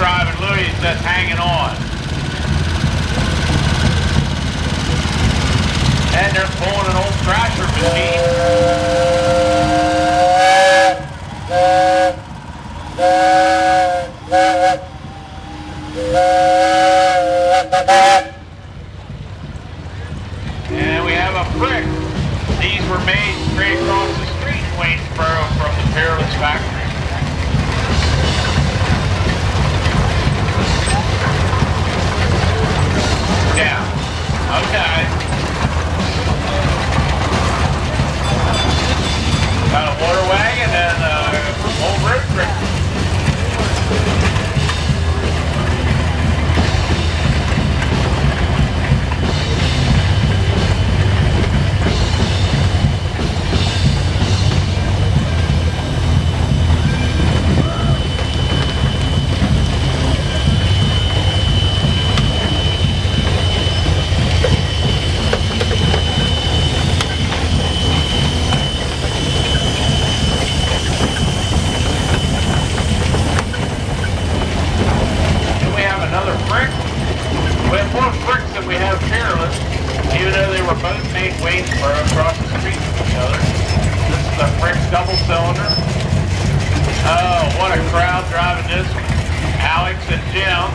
driving Louis is just hanging on. And they're pulling an old thrasher machine. And we have a brick. These were made straight across the street in Waynesboro from the Peerless factory. Yeah. Okay. Got a water wagon and old road brick. Another brick. We have more bricks than we have Peerless, even though they were both made Waynesboro across the street from each other. This is a brick double cylinder. Oh, what a crowd driving this one. Alex and Jim,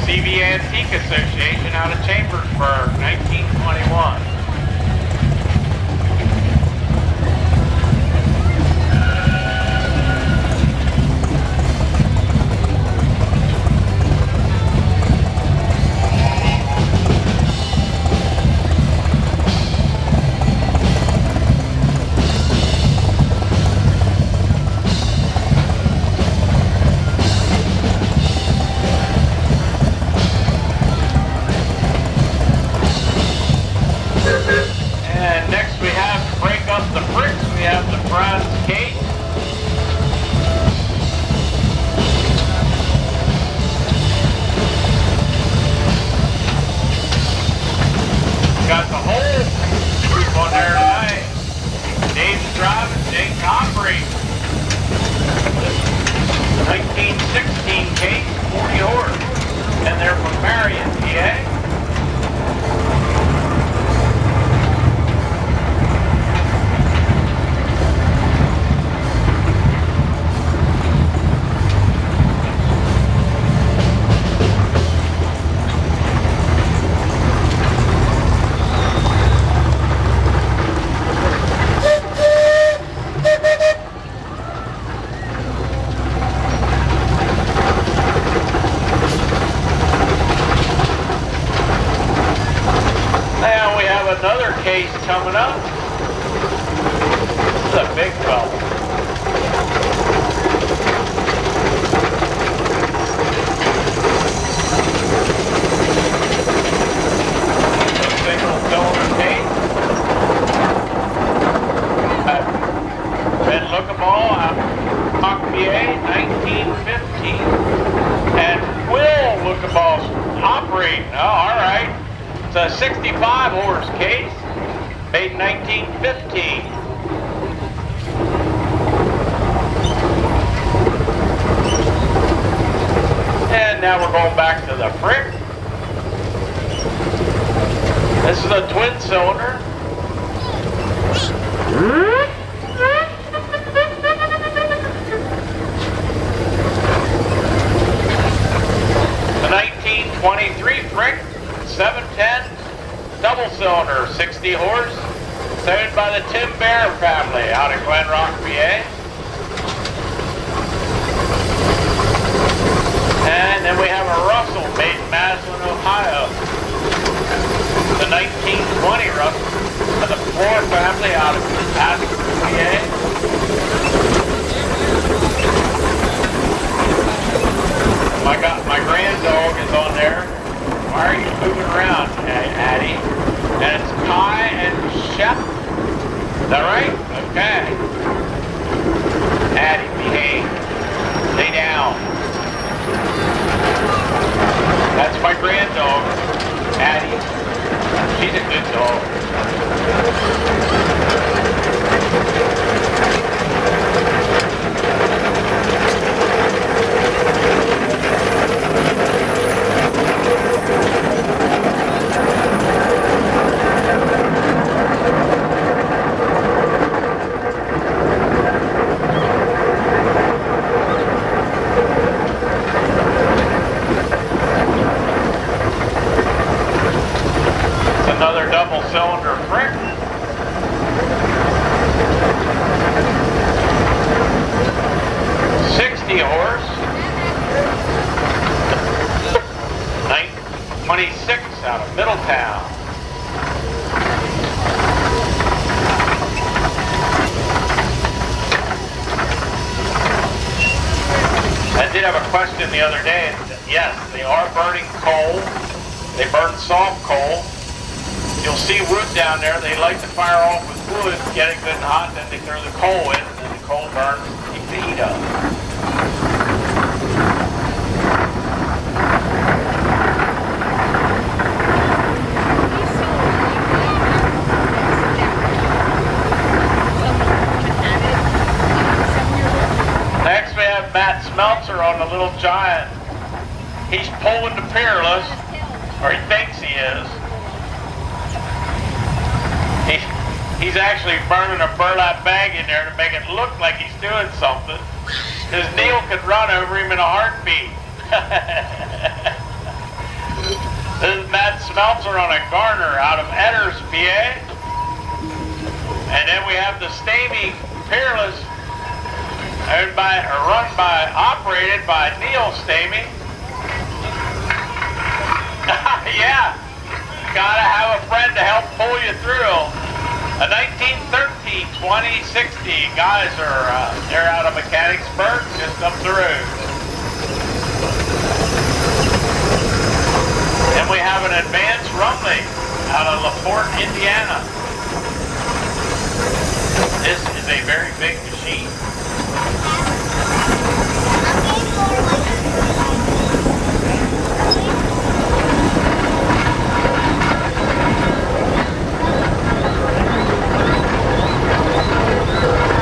CV Antique Association out of Chambersburg, 1921. Got the whole group on there tonight. Dave's driving, Jake's operating. 1916 case, 40 horse. And they're from Marion, PA. Another case coming up. This is a big fella. A single cylinder case. Red Locomotive out of PA, 1915. And Will Locomotive operating. Oh, all right. It's a 65 horse case, made in 1915. And now we're going back to the brick. This is a twin cylinder. The 1923 brick. 710 double cylinder, 60 horse, owned by the Tim Bear family out in Glen Rock, PA. And then we have a Russell made in Maslin, Ohio. The 1920 Russell of the Floor family out of Fitzpatrick, PA. My grand dog is on there. Why are you moving around, Addie? And it's Kai and Shep. Is that right? Okay. Addie, behave. Lay down. That's my grand dog, Addie. She's a good dog. horse. 26 out of Middletown. I did have a question the other day. Yes, they are burning coal. They burn soft coal. You'll see wood down there. They like to fire off with wood, get it good and hot, then they throw the coal in, and then the coal burns to keep the heat up. Next we have Matt Smeltzer on the Little Giant. He's pulling the Peerless, or he thinks he is. He's actually burning a burlap bag in there to make it look like he's doing something. His Neil could run over him in a heartbeat. This is Matt Smeltzer on a Garner out of Edders, PA. And then we have the Stamy Peerless, operated by Neil Stamy. Yeah, gotta have a friend to help pull you through. A 1913 2060 guys they're out of Mechanicsburg, just up the road. And we have an advanced Rumley out of LaPorte, Indiana. This is a very big machine.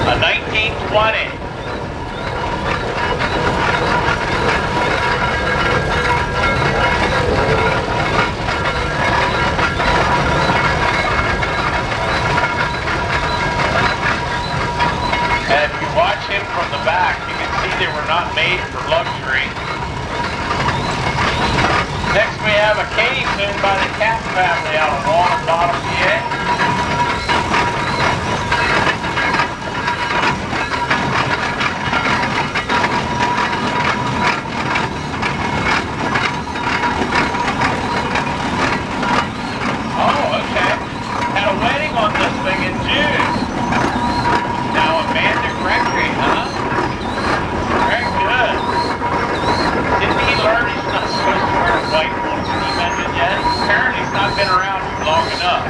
A 1920. And if you watch him from the back, you can see they were not made for luxury. Next we have a case owned by the Cat family out of Long Bottom, PA. Been around long enough.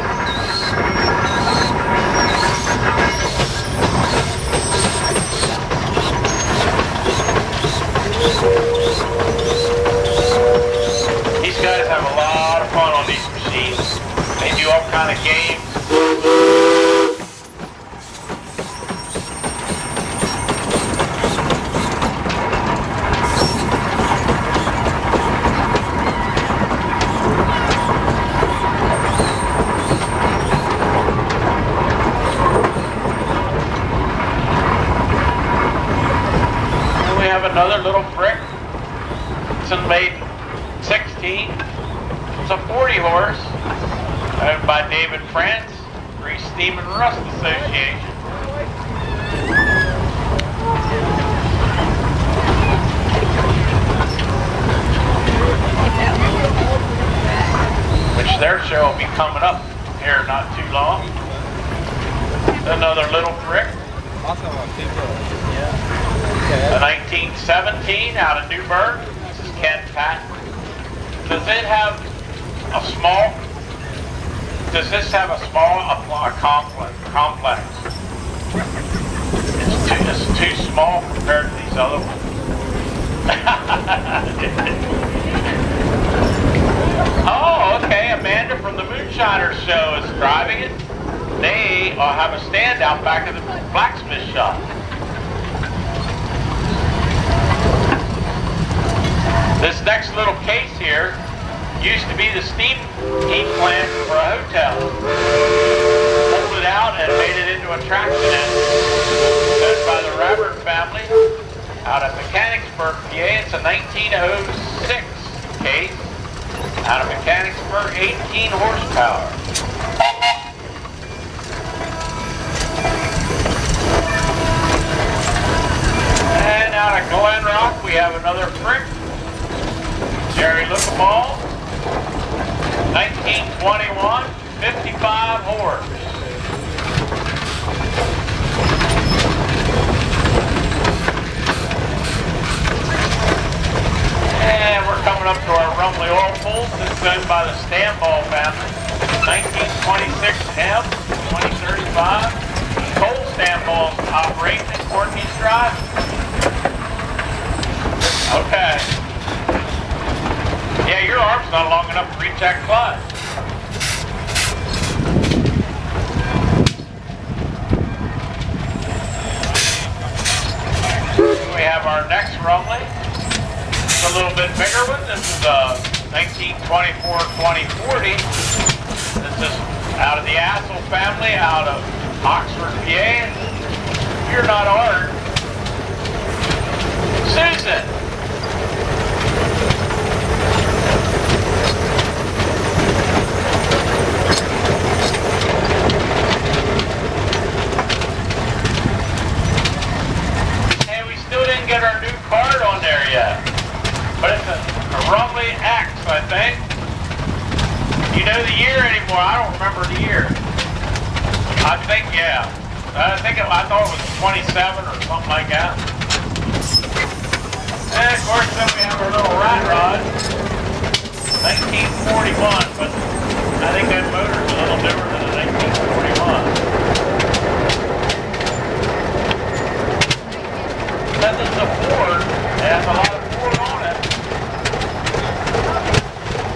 These guys have a lot of fun on these machines. They do all kind of games. Another little brick. It's a made 16. It's a 40 horse. Owned by David France, Grease Steam and Rust Association. Which their show will be coming up here not too long. Another little brick. A 1917 out of Newburgh. This is Ken Patton. Does this have a small complex? It's too small compared to these other ones. Oh, okay. Amanda from the Moonshiner Show is driving it. They have a stand out back of the blacksmith shop. This next little case here used to be the steam heat plant for a hotel. Pulled it out and made it into a traction engine. Owned by the Rabbert family out of Mechanicsburg, PA. It's a 1906 case out of Mechanicsburg, 18 horsepower. And out of Glen Rock, we have another Frick. Jerry Locomotive. 1921, 55 horse. And we're coming up to our Rumley oil pools. This is owned by the Stanball family. 1926 M, 2035. Cole Stanball operating at Courtney's Drive. Okay. Yeah, your arm's not long enough to reach that clutch. We have our next Rumley. It's a little bit bigger one. This is a 1924-2040. This is out of the Assel family, out of Oxford, PA. You're not Art. Susan. Hey, we still didn't get our new card on there yet. But it's a Rumley X, I think. You know the year anymore? I don't remember the year. I think, yeah. I thought it was 27 or something like that. And of course, then we have our little rat rod. 1941, but I think that motor's a little different than the 1941. This is a Ford. It has a lot of Ford on it.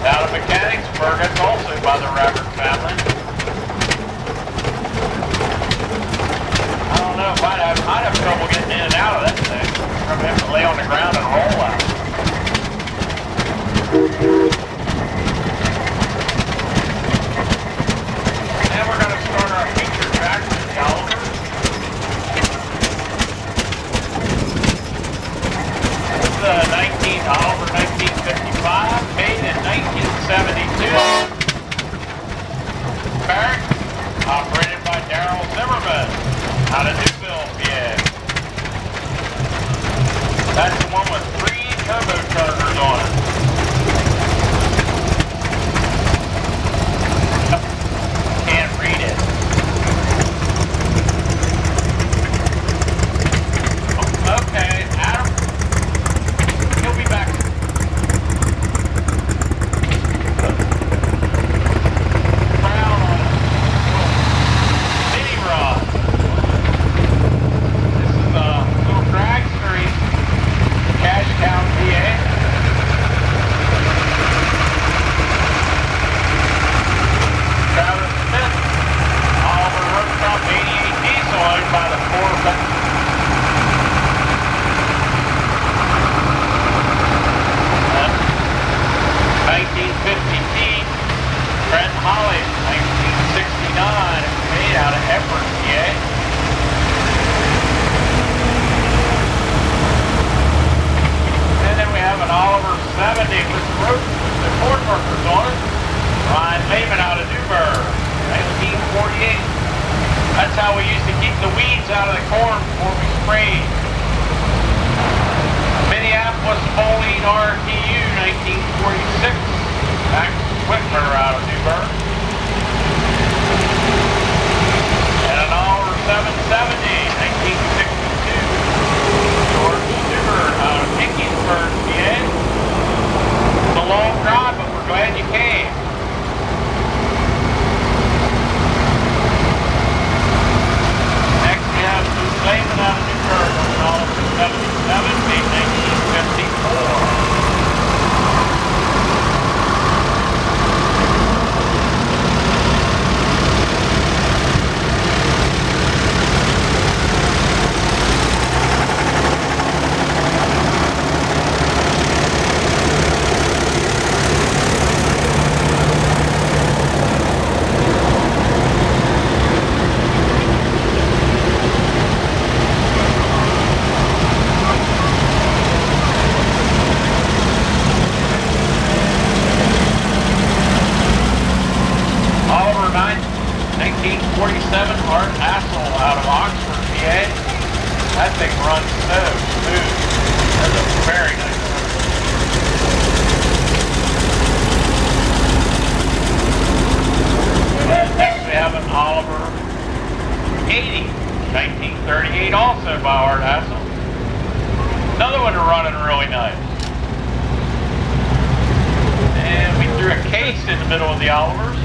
Out of Mechanicsburg, it's also by the Rabbit family. I don't know, might have trouble getting in and out of that thing. Probably have to lay on the ground and roll out. And we're going to start our feature tractor caliper. This is a Oliver 1955, made in 1972. Barrett, operated by Darrell Zimmerman, out of Newville, PA. That's the one with 3 turbochargers on it. Can't read it. Okay, Adam. He'll be back. Crown on it. Mini rod. This is a little drag street. Cashtown, PA. Travis Smith. Oliver Rooftop 88 diesel owned by the Ford. 1950T, Trent Holly, 1969, made out of Effort, PA. And then we have an Oliver 70 with the corn workers on it. Ryan Lehman out of Newburgh, 1948. That's how we used to keep the weeds out of the corn before we sprayed. Minneapolis Moline RTU, 1946. Max Whitmer out of Newburgh. And an Oliver 770, 1962. George Stewart out of Dickinsburg, PA. It's a long drive, but we're glad you came. Next we have Lou Lehman out of Newburgh. Another one running really nice. And we threw a case in the middle of the Olivers.